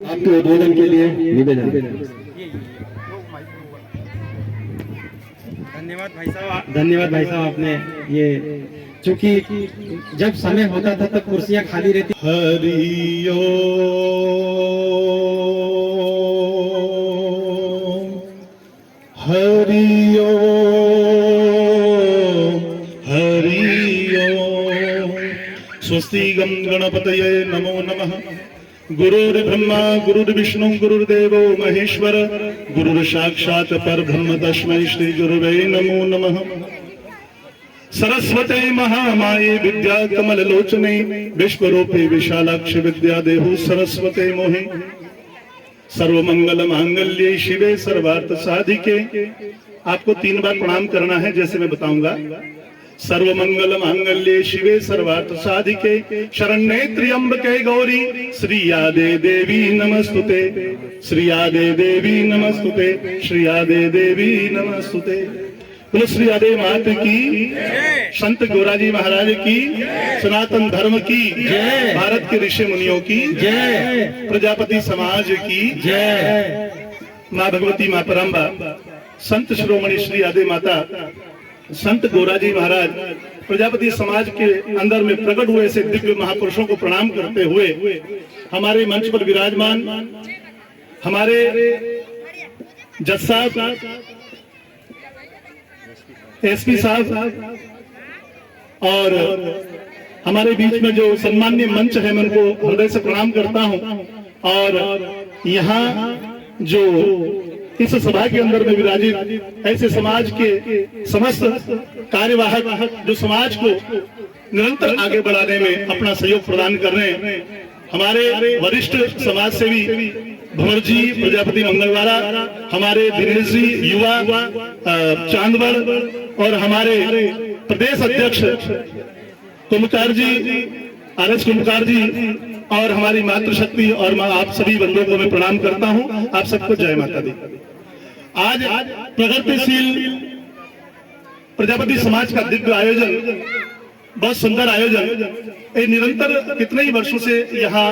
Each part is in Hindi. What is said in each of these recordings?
आपके उद्बोधन के लिए निवेदन। धन्यवाद भाई साहब आपने ये, क्योंकि जब समय होता था तब कुर्सियां खाली रहती। हरिओ हरिओ हरिओ स्वस्ति गं गणपतये नमो नमः। गुरुर्ब्रह्मा गुरुर्विष्णु गुरुर्देवो महेश्वर गुरुर्साक्षात् परब्रह्म तस्मै श्री गुरुवे नमो नमः। सरस्वते महामाये विद्या कमल लोचने विश्वरूपे विशालाक्ष विद्या देहु सरस्वते मोहे। सर्वमंगल मांगल्ये शिवे सर्वार्थ साधिके। आपको 3 बार प्रणाम करना है, जैसे मैं बताऊंगा। सर्वमंगल मांगल्ये शिवे सर्वार्थ साधिके शरण्ये त्र्यंबके गौरी श्रीयादे देवी नमस्तुते। श्रीयादे देवी नमस्तुते। श्रीयादे देवी नमस्तुते। बोलो श्री आदे मात की, संत गोराजी महाराज की, सनातन धर्म की जय, भारत के ऋषि मुनियों की जय, प्रजापति समाज की जय। माँ भगवती माँ परम्बा, संत शिरोमणि श्री आदे माता, संत गोराजी महाराज प्रजापति समाज के अंदर में प्रकट हुए ऐसे दिव्य महापुरुषों को प्रणाम करते हुए हमारे मंच पर विराजमान हमारे जज साहब, एसपी साहब और हमारे बीच में जो सम्मान्य मंच है, मैं उनको हृदय से प्रणाम करता हूं। और यहाँ जो इस सभा के अंदर में विराजित ऐसे समाज के समस्त कार्यवाहक जो समाज को निरंतर आगे बढ़ाने में अपना सहयोग प्रदान कर रहे हैं, हमारे वरिष्ठ समाज सेवी भंवर जी प्रजापति मंगलवाड़ा, हमारे दिनेश जी युवा चांदवड़ और हमारे प्रदेश अध्यक्ष कुमकार जी, आरएस कुमकार जी और हमारी मातृशक्ति और आप सभी बंधुओं को मैं प्रणाम करता हूं। आप सबको जय माता दी। आज प्रगतिशील प्रजापति समाज का दिव्य आयोजन, बहुत सुंदर आयोजन, ये निरंतर कितने ही वर्षों से यहाँ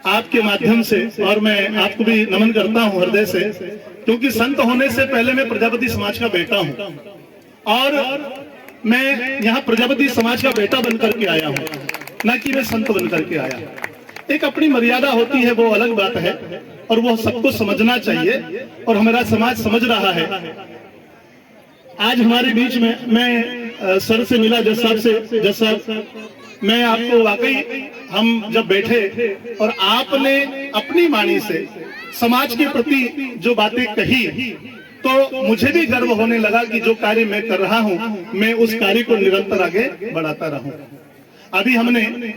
आपके माध्यम से, और मैं आपको भी नमन करता हूं हृदय से, क्योंकि संत होने से पहले मैं प्रजापति समाज का बेटा हूं और मैं यहाँ प्रजापति समाज का बेटा बनकर के आया हूं, न कि मैं संत बनकर के आया। एक अपनी मर्यादा होती है, वो अलग बात है, और वो सबको समझना चाहिए और हमारा समाज समझ रहा है। आज हमारे बीच में मैं सर से मिला, जज साहब से, जज साहब मैं आपको वाकई, हम जब बैठे और आपने अपनी वाणी से समाज के प्रति जो बातें कही, तो मुझे भी गर्व होने लगा कि जो कार्य मैं कर रहा हूं, मैं उस कार्य को निरंतर आगे बढ़ाता रहूं। अभी हमने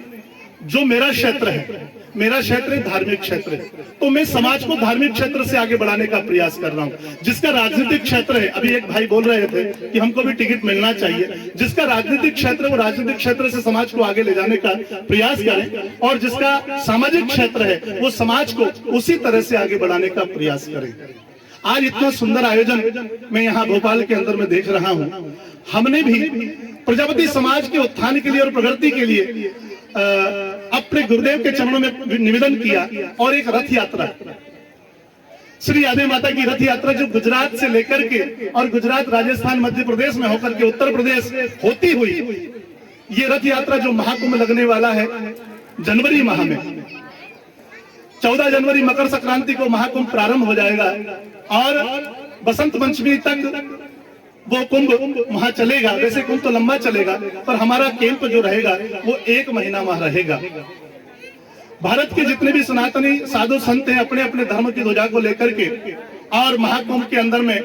जो मेरा क्षेत्र है, मेरा क्षेत्र धार्मिक क्षेत्र है, तो मैं समाज को धार्मिक क्षेत्र से आगे बढ़ाने का प्रयास कर रहा हूं। जिसका राजनीतिक क्षेत्र है, अभी एक भाई बोल रहे थे कि हमको भी टिकट मिलना चाहिए, जिसका राजनीतिक क्षेत्र, वो राजनीतिक क्षेत्र से समाज को आगे ले जाने का प्रयास करें, और जिसका सामाजिक क्षेत्र है वो समाज को उसी तरह से आगे बढ़ाने का प्रयास करें। आज इतना सुंदर आयोजन मैं यहाँ भोपाल के अंदर में देख रहा हूँ। हमने भी प्रजापति समाज के उत्थान के लिए और प्रगति के लिए अपने गुरुदेव के चरणों में निवेदन किया, और एक रथ यात्रा, श्री आदे माता की रथ यात्रा जो गुजरात से लेकर के और गुजरात, राजस्थान, मध्य प्रदेश में होकर के उत्तर प्रदेश होती हुई, ये रथ यात्रा जो महाकुंभ लगने वाला है जनवरी माह में, 14 जनवरी मकर संक्रांति को महाकुंभ प्रारंभ हो जाएगा और बसंत पंचमी तक वो कुंभ वहां चलेगा। वैसे कुंभ तो लंबा चलेगा, पर हमारा कैंप जो रहेगा वो 1 महीना वहां रहेगा। भारत के जितने भी सनातनी साधु संत हैं, अपने अपने धर्म की ध्वजा को लेकर के और महाकुंभ के अंदर में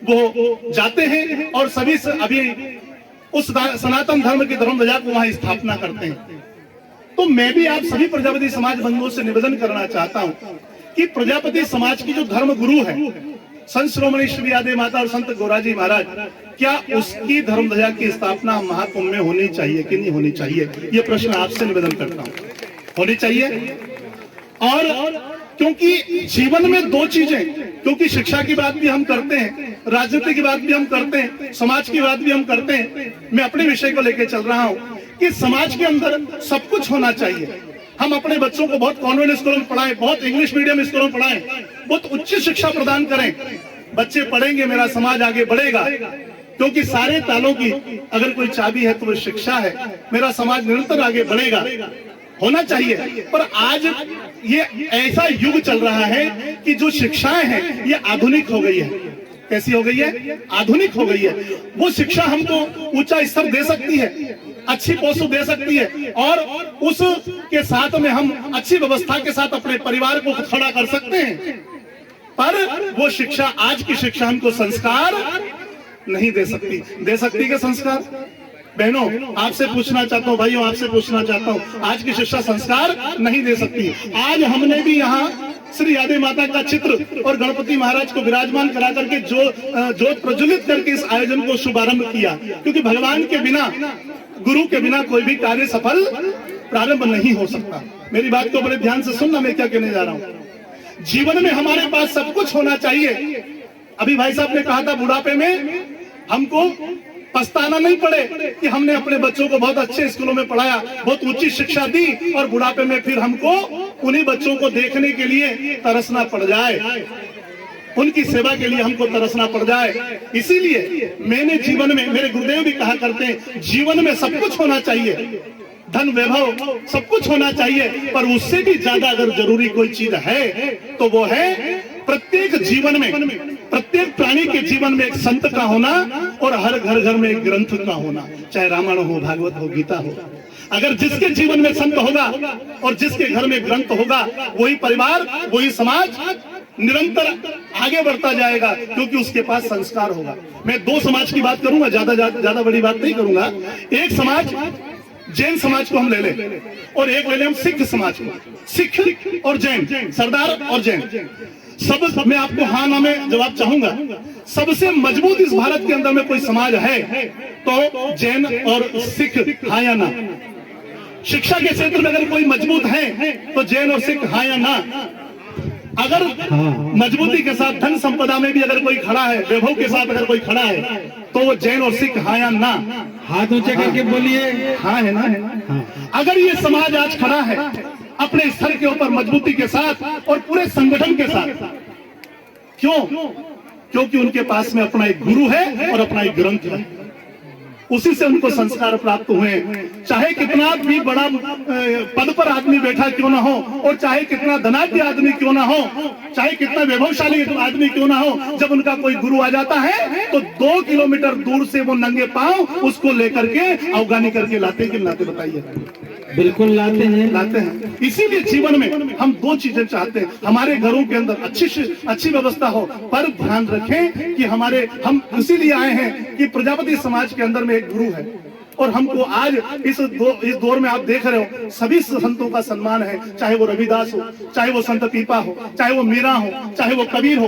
वो जाते हैं, और सभी अभी उस सनातन धर्म की धर्म ध्वजा को वहां स्थापना करते हैं। तो मैं भी आप सभी प्रजापति समाज बंधुओं से निवेदन करना चाहता हूं कि प्रजापति समाज की जो धर्म गुरु है, संत शिरोमणि श्री आदे माता और संत गोराजी महाराज, क्या उसकी धर्म ध्वजा की स्थापना महाकुंभ में होनी चाहिए कि नहीं होनी चाहिए? ये प्रश्न आपसे निवेदन करता हूं। होनी चाहिए। और क्योंकि जीवन में 2 चीजें, क्योंकि शिक्षा की बात भी हम करते हैं, राजनीति की बात भी हम करते हैं, समाज की बात भी हम करते हैं। मैं अपने विषय को लेकर चल रहा हूं कि समाज के अंदर सब कुछ होना चाहिए, हम अपने बच्चों को बहुत कॉन्वेंट स्कूलों में पढ़ाएं, बहुत इंग्लिश मीडियम स्कूलों में पढ़ाएं, बहुत उच्च शिक्षा प्रदान करें। बच्चे पढ़ेंगे, मेरा समाज आगे बढ़ेगा, क्योंकि सारे तालों की अगर कोई चाबी है तो वो शिक्षा है। मेरा समाज निरंतर आगे बढ़ेगा, होना चाहिए। पर आज ये ऐसा युग चल रहा है कि जो शिक्षाएं हैं ये आधुनिक हो गई है। कैसी हो गई है? आधुनिक हो गई है। वो शिक्षा हमको ऊंचा स्तर दे सकती है, अच्छी पोस्ट दे सकती है, और उसके साथ में हम अच्छी व्यवस्था के साथ अपने परिवार को खड़ा कर सकते हैं। पर वो शिक्षा, आज की शिक्षा हमको संस्कार नहीं दे सकती। दे सकती है संस्कार? बहनों, आपसे पूछना चाहता हूँ, भाइयों आपसे पूछना चाहता हूँ, आज की शिक्षा संस्कार नहीं दे सकती। आज हमने भी यहाँ श्री यादे माता का चित्र और गणपति महाराज को विराजमान करा करके जो प्रज्वलित करके इस आयोजन को शुभारंभ किया, क्योंकि भगवान के बिना, गुरु के बिना कोई भी कार्य सफल प्रारंभ नहीं हो सकता। मेरी बात को बड़े ध्यान से सुनना, मैं क्या कहने जा रहा हूँ। जीवन में हमारे पास सब कुछ होना चाहिए। अभी भाई साहब ने कहा था बुढ़ापे में हमको पछताना नहीं पड़े कि हमने अपने बच्चों को बहुत अच्छे स्कूलों में पढ़ाया, बहुत ऊंची शिक्षा दी, और बुढ़ापे में फिर हमको उन्हीं बच्चों को देखने के लिए तरसना पड़ जाए, उनकी सेवा के लिए हमको तरसना पड़ जाए। इसीलिए मैंने जीवन में, मेरे गुरुदेव भी कहा करते हैं, जीवन में सब कुछ होना चाहिए, धन वैभव सब कुछ होना चाहिए, पर उससे भी ज्यादा अगर जरूरी कोई चीज है तो वो है प्रत्येक जीवन में, प्रत्येक प्राणी के जीवन में एक संत का होना, और हर घर घर में एक ग्रंथ का होना, चाहे रामायण हो, भागवत हो, गीता हो। अगर जिसके जीवन में संत होगा और जिसके घर में ग्रंथ होगा, वही परिवार, वही समाज निरंतर आगे बढ़ता जाएगा, क्योंकि उसके पास संस्कार होगा। मैं दो समाज की बात करूंगा, ज्यादा बड़ी बात नहीं करूंगा। एक समाज जैन समाज को हम ले लें, और एक ले लें हम सिख समाज को। सिख और जैन, सरदार और जैन, सब मैं आपको हाँ ना में जवाब चाहूंगा। सबसे मजबूत इस भारत के अंदर में कोई समाज है तो जैन और सिख, हाँ या ना? शिक्षा के क्षेत्र में अगर कोई मजबूत है तो जैन और सिख, हाँ या ना? अगर मजबूती के साथ धन संपदा में भी अगर कोई खड़ा है, वैभव के साथ अगर कोई खड़ा है, तो वो जैन और सिख, हाँ या ना? हाथ ऊंचे करके बोलिए। हाँ है ना? है ना? अगर ये समाज आज खड़ा है अपने स्तर के ऊपर मजबूती के साथ और पूरे संगठन के साथ, क्यों? क्योंकि उनके पास में अपना एक गुरु है और अपना एक ग्रंथ है, उसी से उनको संस्कार प्राप्त हुए। चाहे कितना भी बड़ा पद पर आदमी बैठा क्यों ना हो, और चाहे कितना धनाढ्य आदमी क्यों ना हो, चाहे कितना वैभवशाली आदमी क्यों ना हो, जब उनका कोई गुरु आ जाता है तो 2 किलोमीटर दूर से वो नंगे पांव उसको लेकर के अवगानी करके लाते कि लाते? बताइए। बिल्कुल लाते हैं। इसीलिए जीवन में हम दो चीजें चाहते हैं, हमारे घरों के अंदर अच्छी व्यवस्था हो, पर ध्यान रखें कि हम इसीलिए आए हैं कि प्रजापति समाज के अंदर में एक गुरु है, और हमको आज इस दौर में आप देख रहे हो सभी संतों का सम्मान है, चाहे वो रविदास हो, चाहे वो संत पीपा हो, चाहे वो मीरा हो, चाहे वो कबीर हो।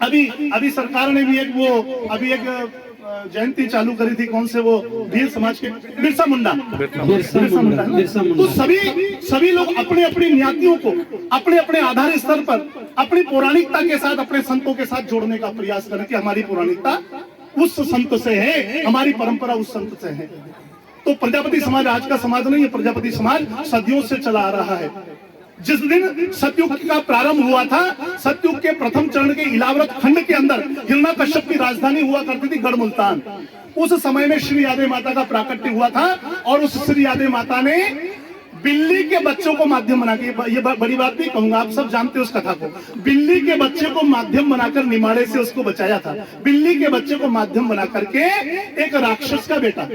अभी सरकार ने भी एक जयंती चालू करी थी, कौन से वो भील समाज के, बिरसा मुंडा। तो सभी लोग अपने अपनी नियतियों को अपने अपने आधार स्तर पर अपनी पौराणिकता के साथ अपने संतों के साथ जोड़ने का प्रयास करें कि हमारी पौराणिकता उस संत से है, हमारी परंपरा उस संत से है। तो प्रजापति समाज आज का समाज नहीं है, प्रजापति समाज सदियों से चला आ रहा है। जिस दिन सतयुग का प्रारंभ हुआ था, सतयुग के प्रथम चरण के इलाव्रत खंड के अंदर हिरण्यकश्यप की राजधानी हुआ करती थी गढ़ मुल्तान। उस समय में श्री यादे माता का प्राकट्य हुआ था, और उस श्री यादे माता ने बिल्ली के बच्चों को माध्यम बना के, ये बड़ी बात नहीं कहूंगा, आप सब जानते हो उस कथा को, बिल्ली के बच्चे को माध्यम बनाकर निमाड़े से उसको बचाया था। बिल्ली के बच्चे को माध्यम बना करके एक राक्षस का बेटा,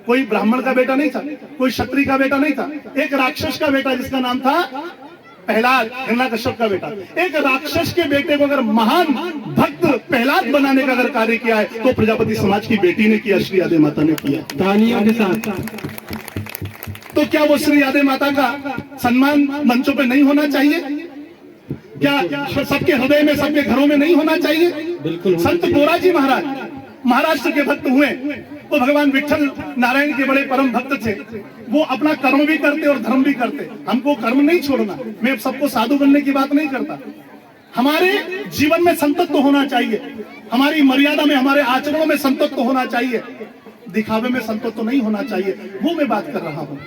कोई ब्राह्मण का बेटा नहीं था, कोई क्षत्रिय का बेटा नहीं था, एक राक्षस का बेटा जिसका नाम था प्रहलाद, हिरण्यकश्यप का बेटा, एक राक्षस के बेटे को अगर महान भक्त प्रहलाद बनाने का अगर कार्य किया है तो प्रजापति समाज की बेटी ने किया, श्री यादे माता ने किया, तालियों के साथ। तो क्या वो श्री यादे माता का सम्मान मंचों पे नहीं होना चाहिए? क्या सबके हृदय में, सबके घरों में नहीं होना चाहिए? बिल्कुल। संत गोराजी महाराज महाराष्ट्र के भक्त हुए, वो भगवान विठल नारायण के बड़े परम भक्त थे। वो अपना कर्म भी करते और धर्म भी करते। हमको कर्म नहीं छोड़ना, मैं सबको साधु बनने की बात नहीं करता। हमारे जीवन में संतत्व होना चाहिए, हमारी मर्यादा में, हमारे आचरणों में संतत्व होना चाहिए, दिखावे में संतत्व नहीं होना चाहिए, वो मैं बात कर रहा हूँ।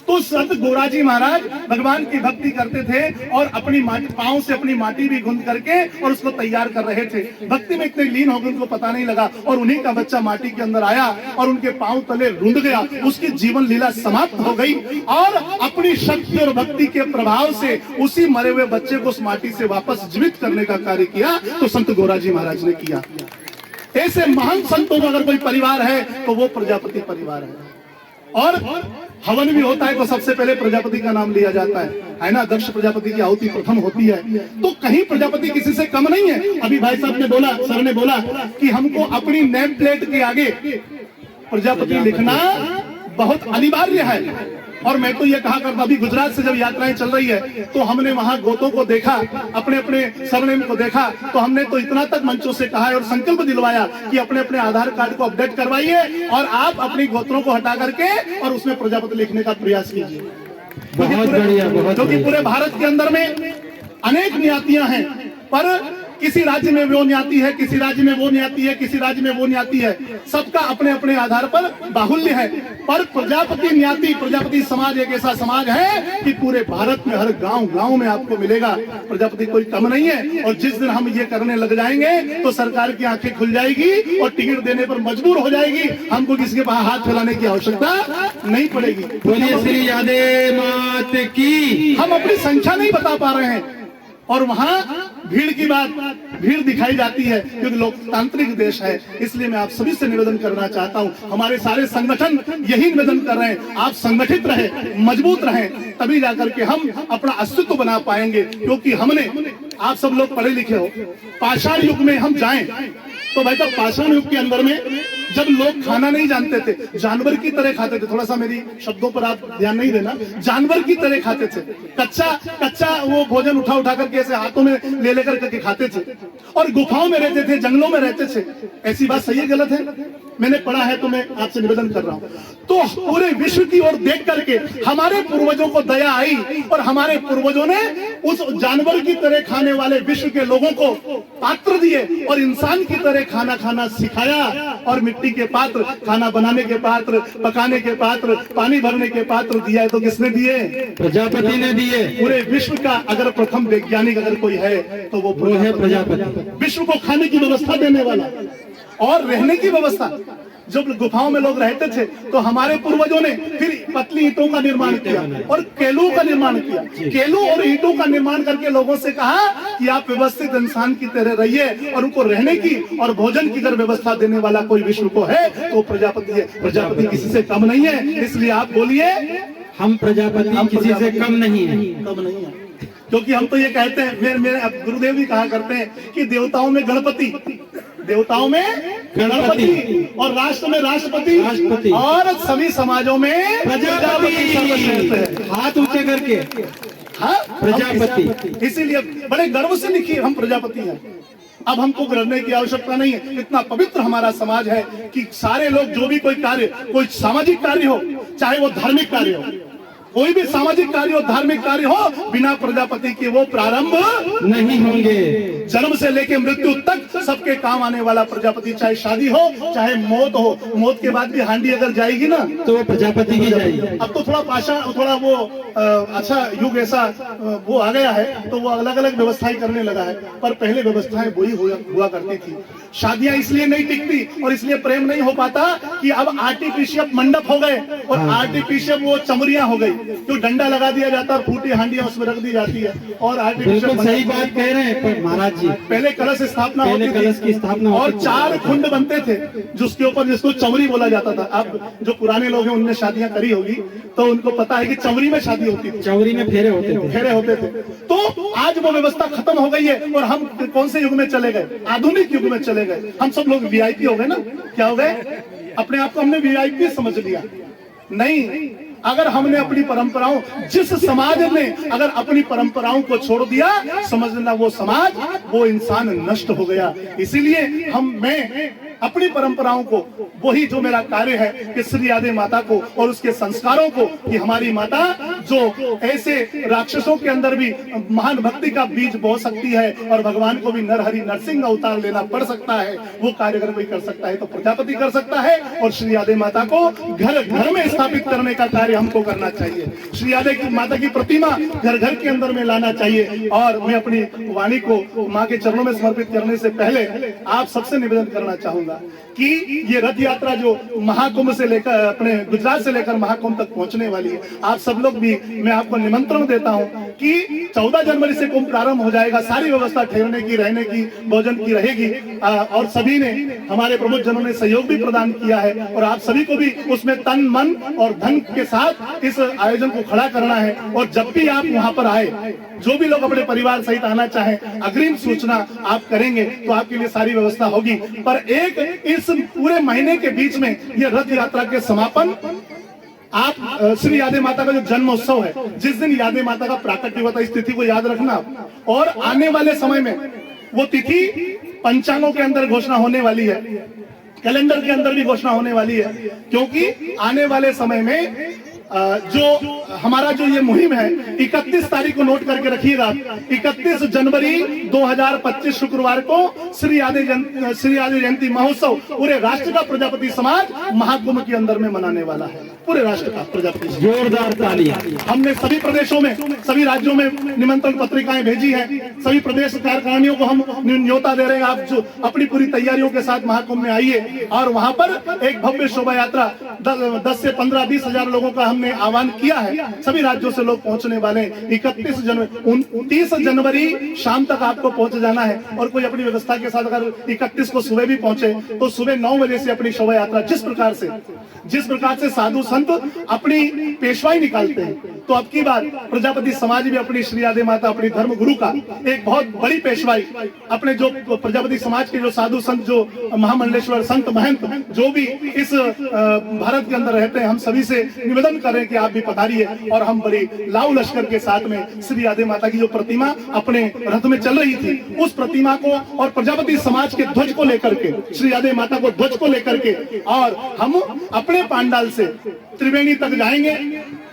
तो संत गोराजी महाराज भगवान की भक्ति करते थे और अपनी माटी, पांव से अपनी माटी भी गूंथ करके और उसको तैयार कर रहे थे। भक्ति में इतने लीन हो गए उनको पता नहीं लगा, और उन्हीं का बच्चा माटी के अंदर आया और उनके पांव तले रुंध गया। उसकी जीवन लीला समाप्त हो गई और अपनी शक्ति और भक्ति के प्रभाव से उसी मरे हुए बच्चे को उस माटी से वापस जीवित करने का कार्य किया, तो संत गोराजी महाराज ने किया। ऐसे महान संतों का अगर कोई परिवार है तो वो प्रजापति परिवार है। और हवन भी होता है तो सबसे पहले प्रजापति का नाम लिया जाता है ना। दक्ष प्रजापति की आहुति प्रथम होती है, तो कहीं प्रजापति किसी से कम नहीं है। अभी भाई साहब ने बोला, सर ने बोला कि हमको अपनी नेम प्लेट के आगे प्रजापति लिखना बहुत अनिवार्य है। और मैं तो ये कहा करता, अभी गुजरात से जब यात्राएं चल रही है तो हमने वहां गोतों को देखा, अपने अपने सरनेम को देखा, तो हमने तो इतना तक मंचों से कहा है और संकल्प दिलवाया कि अपने अपने आधार कार्ड को अपडेट करवाइए और आप अपनी गोत्रों को हटा करके और उसमें प्रजापति लिखने का प्रयास कीजिए। क्योंकि पूरे भारत के अंदर में अनेक न्यातियां हैं, पर किसी राज्य में वो न्याती है, किसी राज्य में वो न्याती है, किसी राज्य में वो न्याती है। सबका अपने अपने आधार पर बाहुल्य है, पर प्रजापति न्याती, प्रजापति समाज एक ऐसा समाज है कि पूरे भारत में हर गांव गांव में आपको मिलेगा। प्रजापति कोई कम नहीं है। और जिस दिन हम ये करने लग जाएंगे तो सरकार की आंखें खुल जाएगी और टिकट देने पर मजबूर हो जाएगी। हमको किसी के पास हाथ फैलाने की आवश्यकता नहीं पड़ेगी। बोलिए श्री यादे मात की। हम अपनी संख्या नहीं बता पा रहे हैं और वहां भीड़ की बात, भीड़ दिखाई जाती है क्योंकि लोकतांत्रिक देश है। इसलिए मैं आप सभी से निवेदन करना चाहता हूं, हमारे सारे संगठन यही निवेदन कर रहे हैं, आप संगठित रहे, मजबूत रहे, तभी जाकर के हम अपना अस्तित्व बना पाएंगे। क्योंकि हमने, आप सब लोग पढ़े लिखे हो, पाषाण युग में हम जाएं तो भाई साहब पाषाण युग के अंदर में जब लोग खाना नहीं जानते थे, जानवर की तरह खाते थे। थोड़ा सा मेरी शब्दों पर आप ध्यान नहीं देना, जानवर की तरह खाते थे। कच्चा वो भोजन उठा उठा करके ऐसे हाथों में ले लेकर करके खाते थे और गुफाओं में रहते थे, जंगलों में रहते थे। ऐसी बात सही है गलत है? मैंने पढ़ा है तो मैं आपसे निवेदन कर रहा हूं। तो पूरे विश्व की ओर देख करके हमारे पूर्वजों को दया आई और हमारे पूर्वजों ने उस जानवर की तरह खाने वाले विश्व के लोगों को पात्र दिए और इंसान की तरह खाना खाना सिखाया। और मिट्टी के पात्र, खाना बनाने के पात्र, पकाने के पात्र, पानी भरने के पात्र दिया है तो किसने दिए? प्रजापति ने दिए। पूरे विश्व का अगर प्रथम वैज्ञानिक अगर कोई है तो वो है प्रजापति। विश्व को खाने की व्यवस्था देने वाला और रहने की व्यवस्था। जब गुफाओं में लोग रहते थे तो हमारे पूर्वजों ने फिर पतली ईंटों का निर्माण किया और केलू का निर्माण किया। केलू और ईंटों का निर्माण करके लोगों से कहा कि आप व्यवस्थित इंसान की तरह रहिए और उनको रहने की और भोजन की अगर व्यवस्था देने वाला कोई विश्व को है तो प्रजापति है। प्रजापति किसी से कम नहीं है। इसलिए आप बोलिए, हम प्रजापति किसी से कम नहीं है। कम नहीं है, क्योंकि हम तो ये कहते हैं, मेरे गुरुदेव भी कहा करते हैं कि देवताओं में गणपति, देवताओं में गणपति और राष्ट्र में राष्ट्रपति और सभी समाजों में प्रजापति सर्वश्रेष्ठ है। हाथ ऊंचे करके, हाँ प्रजापति। इसीलिए बड़े गर्व से लिखिए हम प्रजापति हैं। अब हमको डरने की आवश्यकता नहीं है। इतना पवित्र हमारा समाज है कि सारे लोग जो भी कोई कार्य, कोई सामाजिक कार्य हो, चाहे वो धार्मिक कार्य हो, कोई भी सामाजिक कार्य हो, धार्मिक कार्य हो, बिना प्रजापति के वो प्रारंभ नहीं होंगे। जन्म से लेकर मृत्यु तक सबके काम आने वाला प्रजापति। चाहे शादी हो, चाहे मौत हो, मौत के बाद भी हांडी अगर जाएगी ना तो वो प्रजापति की जाएगी। अब तो थोड़ा पाषाण, थोड़ा वो अच्छा युग ऐसा वो आ गया है तो वो अलग अलग व्यवस्थाएं करने लगा है, पर पहले व्यवस्थाएं वही हुआ करती थी। शादियां इसलिए नहीं टिकती और इसलिए प्रेम नहीं हो पाता कि अब आर्टिफिशियल मंडप हो गए और आर्टिफिशियल वो चमरियां हो गई, जो डंडा लगा दिया जाता है, फूटी हांडियां उसमें रख दी जाती है और आर्टिफिशियल। सही बात कह रहे हैं पर महाराज जी, पहले कलश स्थापना होती कलश की स्थापना और 4 खुंड बनते थे जिसके ऊपर, जिसको चमरी बोला जाता था। अब जो पुराने लोग हैं उनने शादियां करी होगी तो उनको पता है कि चमरी में शादी होती थी, चमरी में फेरे होते थे। तो आज वो व्यवस्था खत्म हो गई है और हम कौन से युग में चले गए? आधुनिक युग में चले गए। हम सब लोग वीआईपी हो गए ना। क्या हो गए? अपने आप को हमने वीआईपी समझ लिया। नहीं, अगर हमने अपनी परंपराओं, जिस समाज ने अगर अपनी परंपराओं को छोड़ दिया, समझ लेना वो समाज, वो इंसान नष्ट हो गया। इसीलिए मैं अपनी परंपराओं को, वही जो मेरा कार्य है कि श्री यादे माता को और उसके संस्कारों को, कि हमारी माता जो ऐसे राक्षसों के अंदर भी महान भक्ति का बीज बो सकती है और भगवान को भी नरहरि नरसिंह अवतार लेना पड़ सकता है, वो कार्य अगर कोई कर सकता है तो प्रजापति कर सकता है। और श्री यादे माता को घर घर में स्थापित करने का कार्य हमको करना चाहिए। श्री यादे की माता की प्रतिमा घर घर के अंदर में लाना चाहिए। और मैं अपनी वाणी को माँ के चरणों में समर्पित करने से पहले आप सबसे निवेदन करना चाहूंगा कि ये रथ यात्रा जो महाकुंभ से लेकर अपने गुजरात से लेकर महाकुंभ तक पहुंचने वाली है, आप सब लोग भी, मैं आपको निमंत्रण देता हूं कि 14 जनवरी से कुंभ प्रारंभ हो जाएगा। सारी व्यवस्था ठहरने की, रहने की, भोजन की रहेगी और सभी ने, हमारे प्रमुख जनों ने सहयोग भी प्रदान किया है और आप सभी को भी उसमें तन मन और धन के साथ इस आयोजन को खड़ा करना है। और जब भी आप वहां पर आए, जो भी लोग अपने परिवार सहित आना चाहें, अग्रिम सूचना आप करेंगे तो आपके लिए सारी व्यवस्था होगी। पर एक इस पूरे महीने के बीच में ये रथ यात्रा के समापन, आप श्री यादे माता का जो जन्मोत्सव है, जिस दिन यादे माता का प्राकट्य हुआ था, इस तिथि को याद रखना। और आने वाले समय में वो तिथि पंचांगों के अंदर घोषणा होने वाली है, कैलेंडर के अंदर भी घोषणा होने वाली है, क्योंकि आने वाले समय में जो हमारा जो ये मुहिम है, 31 तारीख को नोट करके रखिएगा, 31 जनवरी 2025 शुक्रवार को श्री यादे जयंती महोत्सव पूरे राष्ट्र का प्रजापति समाज महाकुंभ के अंदर में मनाने वाला है। पूरे राष्ट्र का प्रजापति, जोरदार तालियां। हमने सभी प्रदेशों में, सभी राज्यों में निमंत्रण पत्रिकाएं भेजी है। सभी प्रदेश कार्यकारिणियों को हम न्योता दे रहे हैं, आप जो अपनी पूरी तैयारियों के साथ महाकुंभ में आइए और वहां पर एक भव्य शोभा यात्रा 10 से 15-20 हजार लोगों का हमने आह्वान किया है। सभी राज्यों से लोग पहुंचने वाले हैं। 29 जनवरी शाम तक आपको पहुंच जाना है। और कोई अपनी व्यवस्था के साथ अगर 31 को सुबह भी पहुंचे तो सुबह 9 बजे से अपनी शोभा यात्रा, जिस प्रकार से साधु संत अपनी पेशवाई निकालते हैं, तो अब की बार प्रजापति समाज भी अपनी श्री यादे माता, अपनी धर्म गुरु का एक बहुत बड़ी पेशवाई, अपने जो प्रजापति समाज के जो साधु संत, जो महामंडलेश्वर संत महंत जो भी इस भारत के अंदर रहते हैं, हम सभी से निवेदन कर रहे हैं कि आप भी पधारिए। और हम बड़ी लाव लश्कर के साथ में श्री यादे माता की जो प्रतिमा अपने रथ में चल रही थी, उस प्रतिमा को और प्रजापति समाज के ध्वज को लेकर के, श्री यादे माता को ध्वज को लेकर के, और हम अपने पांडाल से त्रिवेणी तक जाएंगे।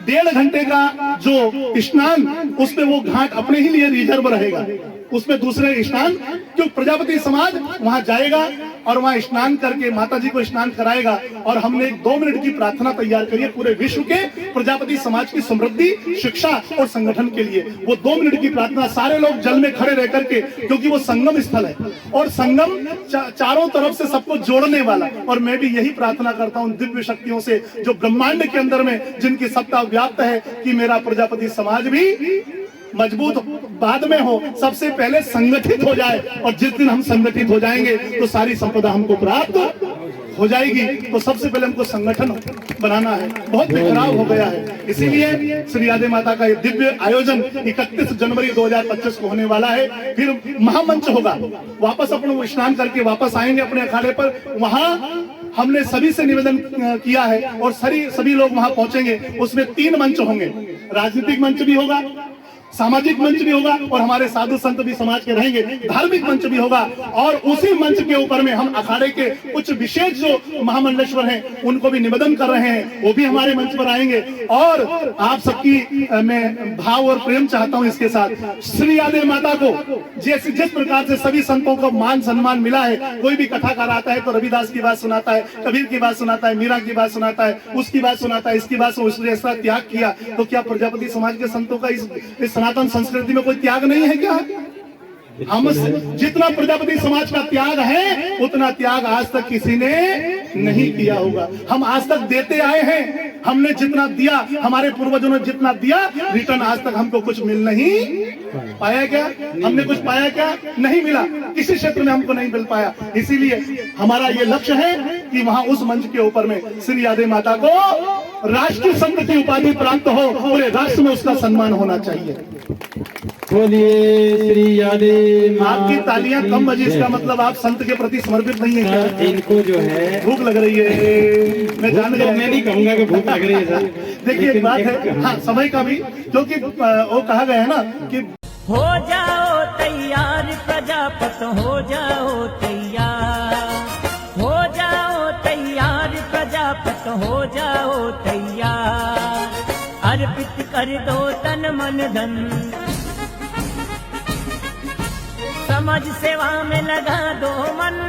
1.5 घंटे का जो स्नान, उसमें वो घाट अपने ही लिए रिजर्व रहेगा, उसमें दूसरे स्नान, क्यों प्रजापति समाज वहां जाएगा और वहां स्नान करके माता जी को स्नान कराएगा। और हमने 2 मिनट की प्रार्थना तैयार करी है पूरे विश्व के प्रजापति समाज की समृद्धि, शिक्षा और संगठन के लिए। वो 2 मिनट की प्रार्थना, सारे लोग जल में खड़े रह करके, क्योंकि वो संगम स्थल है और संगम चारों तरफ से सबको जोड़ने वाला। और मैं भी यही प्रार्थना करता हूँ दिव्य शक्तियों से जो ब्रह्मांड के अंदर में जिनकी सत्ता व्याप्त है, कि मेरा प्रजापति समाज भी मजबूत बाद में हो, सबसे पहले संगठित हो जाए। और जिस दिन हम संगठित हो जाएंगे तो सारी संपदा हमको प्राप्त हो जाएगी। तो सबसे पहले हमको संगठन बनाना है, बहुत बिखराव हो गया है। इसीलिए श्री यादे माता का ये दिव्य आयोजन 31 जनवरी 2025 को होने वाला है। फिर महामंच होगा, वापस अपन स्नान करके वापस आएंगे अपने अखाड़े पर। वहां हमने सभी से निवेदन किया है और सभी लोग वहां पहुंचेंगे। उसमें 3 मंच होंगे, राजनीतिक मंच भी होगा, सामाजिक मंच भी होगा और हमारे साधु संत भी समाज के रहेंगे, धार्मिक मंच भी होगा। और उसी मंच के ऊपर में हम अखाड़े के कुछ विशेष जो महामंडलेश्वर हैं उनको भी निवेदन कर रहे हैं, वो भी हमारे मंच पर आएंगे। और आप सबकी मैं भाव और प्रेम चाहता हूं इसके साथ। श्री यादे माता को जिस प्रकार से सभी संतों को मान सम्मान मिला है, कोई भी कथाकार आता है तो रविदास की बात सुनाता है, कबीर की बात सुनाता है, मीरा की बात सुनाता है, उसकी बात सुनाता है, इसकी बात, उसने ऐसा त्याग किया। तो क्या प्रजापति समाज के संतों का इस सनातन संस्कृति में कोई त्याग नहीं है क्या? हम जितना प्रजापति समाज का त्याग है उतना त्याग आज तक किसी ने नहीं किया होगा। हम आज तक देते आए हैं, हमने जितना दिया, हमारे पूर्वजों ने जितना दिया, रिटर्न आज तक हमको कुछ मिल नहीं पाया। क्या हमने कुछ पाया? क्या नहीं मिला, किसी क्षेत्र में हमको नहीं मिल पाया। इसीलिए हमारा ये लक्ष्य है कि वहां उस मंच के ऊपर में श्री यादे माता को राष्ट्रीय संत की उपाधि प्राप्त हो, पूरे राष्ट्र में उसका सम्मान होना चाहिए। बोलिए श्री यादे। आपकी तालियां कम बजी, इसका मतलब आप संत के प्रति समर्पित नहीं है क्या? इनको जो है भूख लग रही है, मैं जान गया। मैं नहीं कहूंगा कि भूख लग रही है सर। देखिए एक बात है, हाँ समय का भी, क्योंकि वो कहा गया है ना कि हो जाओ तैयार प्रजापत, हो जाओ तैयार, हो कर दो तन मन धन, समाज सेवा में लगा दो मन,